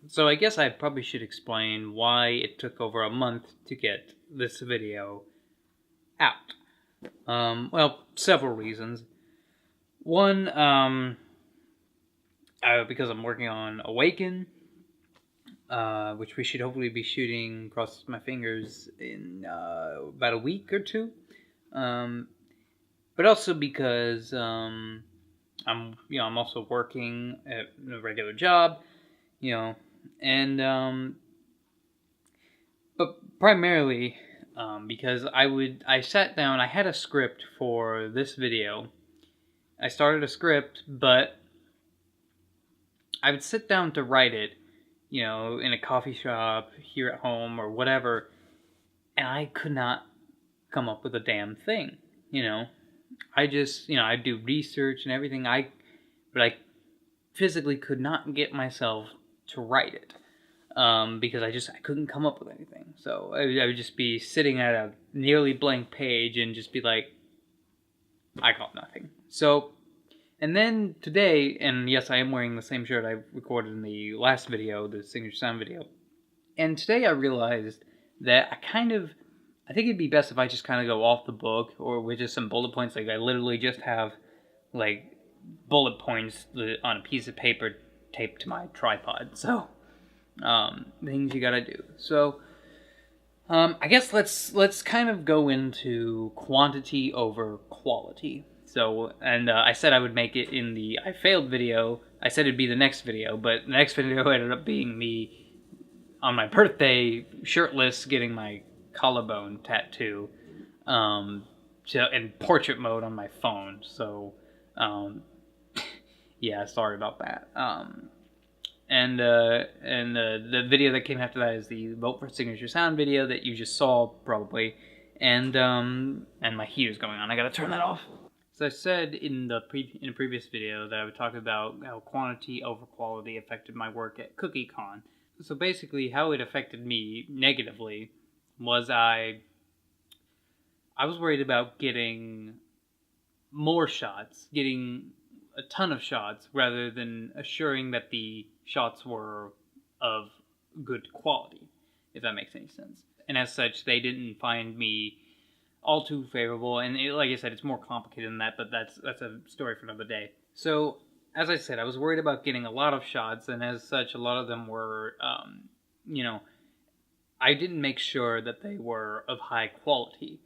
So I guess I probably should explain why it took over a month to get this video out. Well, several reasons. One, because I'm working on Awaken, which we should hopefully be shooting, cross my fingers, in about a week or two. But also because I'm also working at a regular job, and but primarily because I sat down, I had a script for this video. I started a script, but I would sit down to write it, in a coffee shop, here at home, or whatever, and I could not come up with a damn thing, I just, I do research and everything, but I physically could not get myself to write it, because I couldn't come up with anything. So I would just be sitting at a nearly blank page and just be like, I got nothing. So, and then today, and yes, I am wearing the same shirt I recorded in the last video, the signature sound video. And today I realized that I think it'd be best if I just kind of go off the book, or with just some bullet points. Like I literally just have like bullet points on a piece of paper taped to my tripod. So, things you gotta do. So, I guess let's kind of go into quantity over quality. So, and I said I would make it in the I failed video. I said it'd be the next video, but the next video ended up being me on my birthday, shirtless, getting my collarbone tattoo, in portrait mode on my phone. So, yeah, sorry about that. And the video that came after that is the Vote for Signature Sound video that you just saw, probably. And my heater's going on. I gotta turn that off. So I said in a previous video that I would talk about how quantity over quality affected my work at CookieCon. So basically, how it affected me negatively was I was worried about getting more shots, getting a ton of shots, rather than assuring that the shots were of good quality, if that makes any sense. And as such, they didn't find me all too favorable, and like I said, it's more complicated than that, but that's a story for another day. So, as I said, I was worried about getting a lot of shots, and as such, a lot of them were, I didn't make sure that they were of high quality.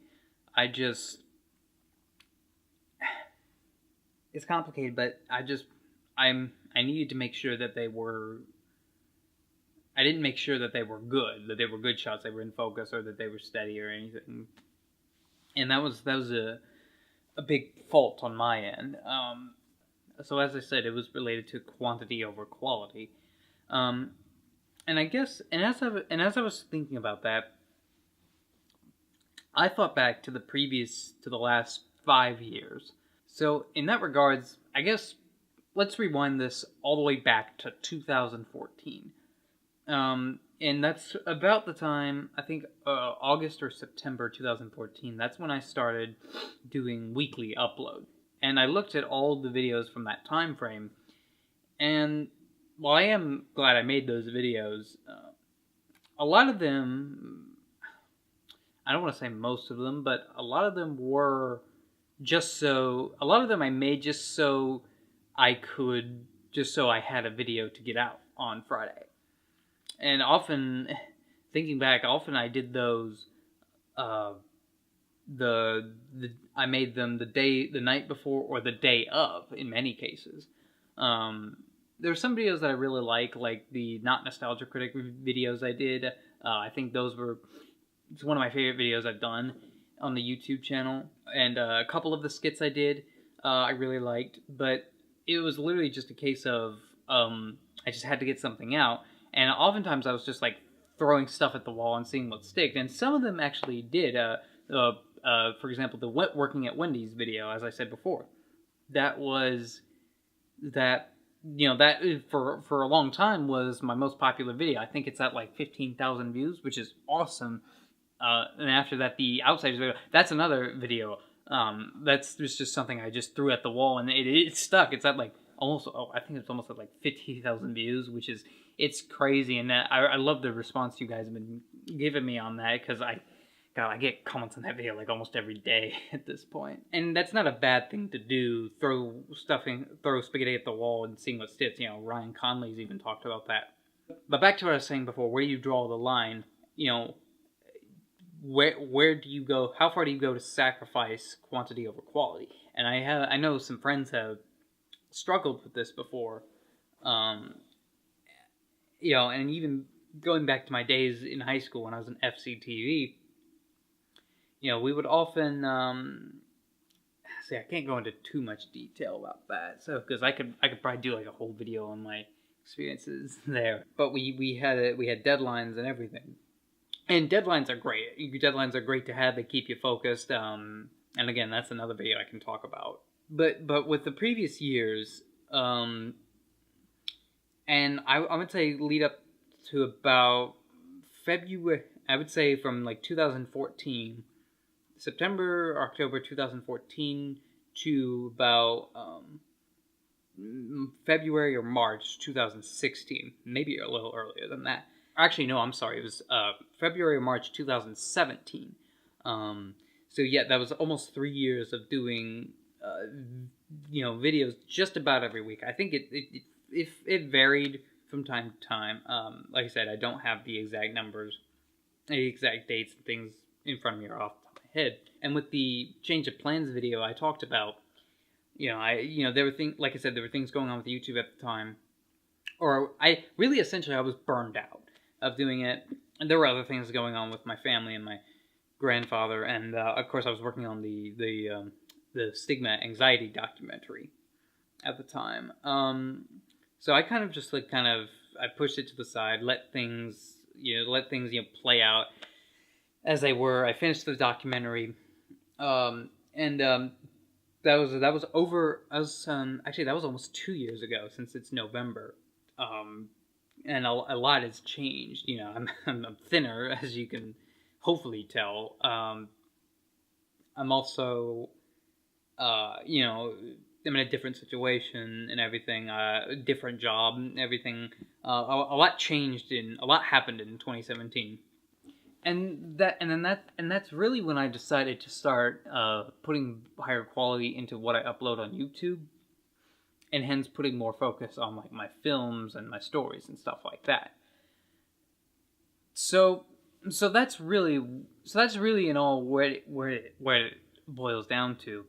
It's complicated, but I needed to make sure that they were. I didn't make sure that they were good shots, they were in focus, or that they were steady or anything. And that was a big fault on my end. So as I said, it was related to quantity over quality. And I guess, and as I was thinking about that, I thought back to the last 5 years. So in that regards, I guess let's rewind this all the way back to 2014. And that's about the time, I think, August or September 2014. That's when I started doing weekly upload. And I looked at all the videos from that time frame, and while I am glad I made those videos, a lot of them, I don't want to say most of them, but a lot of them were a lot of them I made just so I had a video to get out on Friday. And often, thinking back, I did those, I made them the night before, or the day of, in many cases. There are some videos that I really like the Not Nostalgia Critic videos I did. I think it's one of my favorite videos I've done on the YouTube channel. And a couple of the skits I did, I really liked. But it was literally just a case of, I just had to get something out. And oftentimes I was just like throwing stuff at the wall and seeing what sticked. And some of them actually did. For example, the working at Wendy's video, as I said before, that for a long time was my most popular video. I think it's at like 15,000 views, which is awesome. And after that, the Outsiders video, that's another video. That's just something I just threw at the wall, and it stuck. It's at like almost, I think it's almost at like 50,000 views, which is, it's crazy. And I love the response you guys have been giving me on that, because I get comments on that video like almost every day at this point. And that's not a bad thing to do, throw spaghetti at the wall and seeing what sticks. You know, Ryan Conley's even talked about that. But back to what I was saying before, where you draw the line, you know, where do you go, how far do you go to sacrifice quantity over quality? And I know some friends have struggled with this before, you know, and even going back to my days in high school when I was in FCTV, you know, we would often, see, I can't go into too much detail about that, so, because I could probably do like a whole video on my experiences there. But we had deadlines and everything. And deadlines are great. Deadlines are great to have. They keep you focused. And again, that's another video I can talk about. But with the previous years, and I would say lead up to about February, I would say from like 2014, September, October 2014 to about February or March 2016, maybe a little earlier than that. Actually, no, I'm sorry. It was February or March 2017. So yeah, that was almost 3 years of doing, you know, videos just about every week. I think it varied from time to time. Like I said, I don't have the exact numbers, the exact dates and things in front of me or off the top of my head. And with the change of plans video I talked about, you know, there were things, like I said, there were things going on with YouTube at the time, or essentially I was burned out of doing it, and there were other things going on with my family and my grandfather, and of course I was working on the stigma anxiety documentary at the time. So I kind of just I pushed it to the side, let things play out as they were. I finished the documentary, and that was over. Actually, that was almost 2 years ago, since it's November. And a lot has changed. You know, I'm thinner, as you can hopefully tell. I'm also, you know, I'm in a different situation and everything, different job and everything. A lot happened in 2017. And that's really when I decided to start putting higher quality into what I upload on YouTube, and hence putting more focus on like my films and my stories and stuff like that. So that's really in all where it boils down to.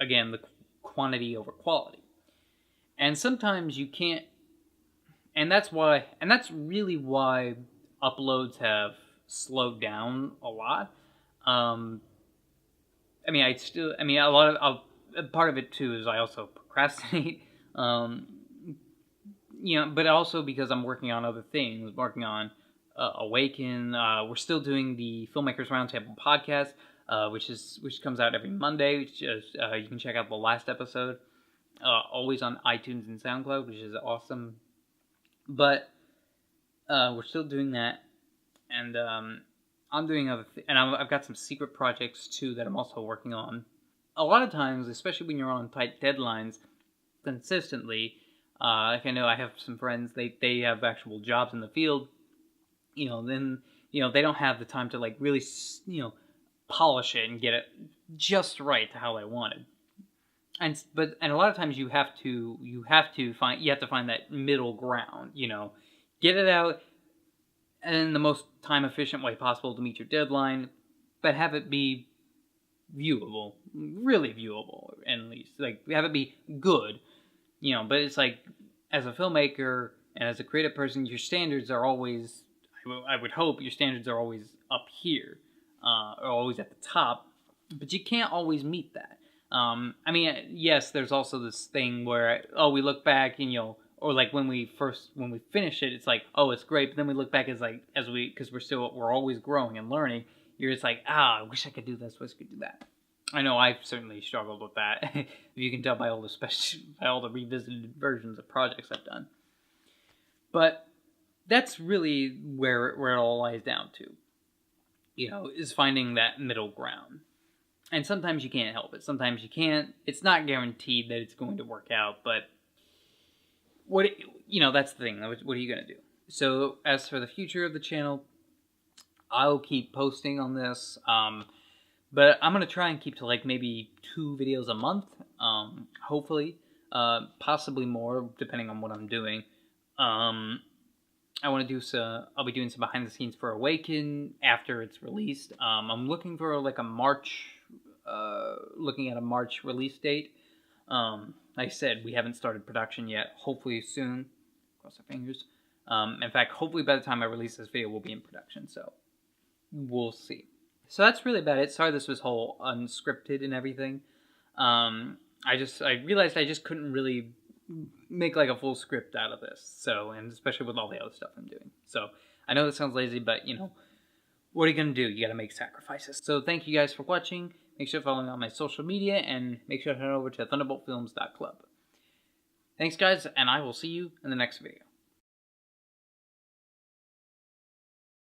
Again, the quantity over quality. And sometimes you can't, and that's really why uploads have slowed down a lot. A lot of part of it too is I also procrastinate, you know, but also because I'm working on other things, working on Awaken. We're still doing the Filmmakers Roundtable podcast, which comes out every Monday. Which is, you can check out the last episode, always on iTunes and SoundCloud, which is awesome. But we're still doing that, and I'm doing other and I've got some secret projects too that I'm also working on. A lot of times, especially when you're on tight deadlines consistently, like I know I have some friends, they have actual jobs in the field, you know, then, you know, they don't have the time to like really, you know, polish it and get it just right to how they wanted. And a lot of times you have to find that middle ground, you know, get it out in the most time efficient way possible to meet your deadline, but have it be viewable, really viewable, at least. Like, have it be good, you know. But it's like, as a filmmaker and as a creative person, your standards are always, I would hope your standards are always up here, or always at the top, but you can't always meet that. Yes, there's also this thing where, we look back and, you know, or like when we finish it, it's like, oh, it's great, but then we look back because we're always growing and learning. You're just like, I wish I could do this, wish I could do that. I know I've certainly struggled with that. If you can tell by all the revisited versions of projects I've done. But that's really where it all lies down to, you know, is finding that middle ground. And sometimes you can't help it. Sometimes you can't. It's not guaranteed that it's going to work out, but that's the thing. What are you going to do? So as for the future of the channel, I'll keep posting on this. But I'm going to try and keep to like maybe 2 videos a month. Hopefully. Possibly more, depending on what I'm doing. I want to do I'll be doing some behind the scenes for Awaken after it's released. I'm looking for like a March, looking at a March release date. Like I said, we haven't started production yet. Hopefully soon. Cross our fingers. In fact, hopefully by the time I release this video, we'll be in production. So we'll see. So that's really about it. Sorry this was whole unscripted and everything. I realized I just couldn't really make like a full script out of this. So, and especially with all the other stuff I'm doing. So, I know this sounds lazy, but you know, what are you gonna do? You gotta make sacrifices. So, thank you guys for watching. Make sure to follow me on my social media and make sure to head over to ThunderBoltFilms.club. Thanks guys, and I will see you in the next video.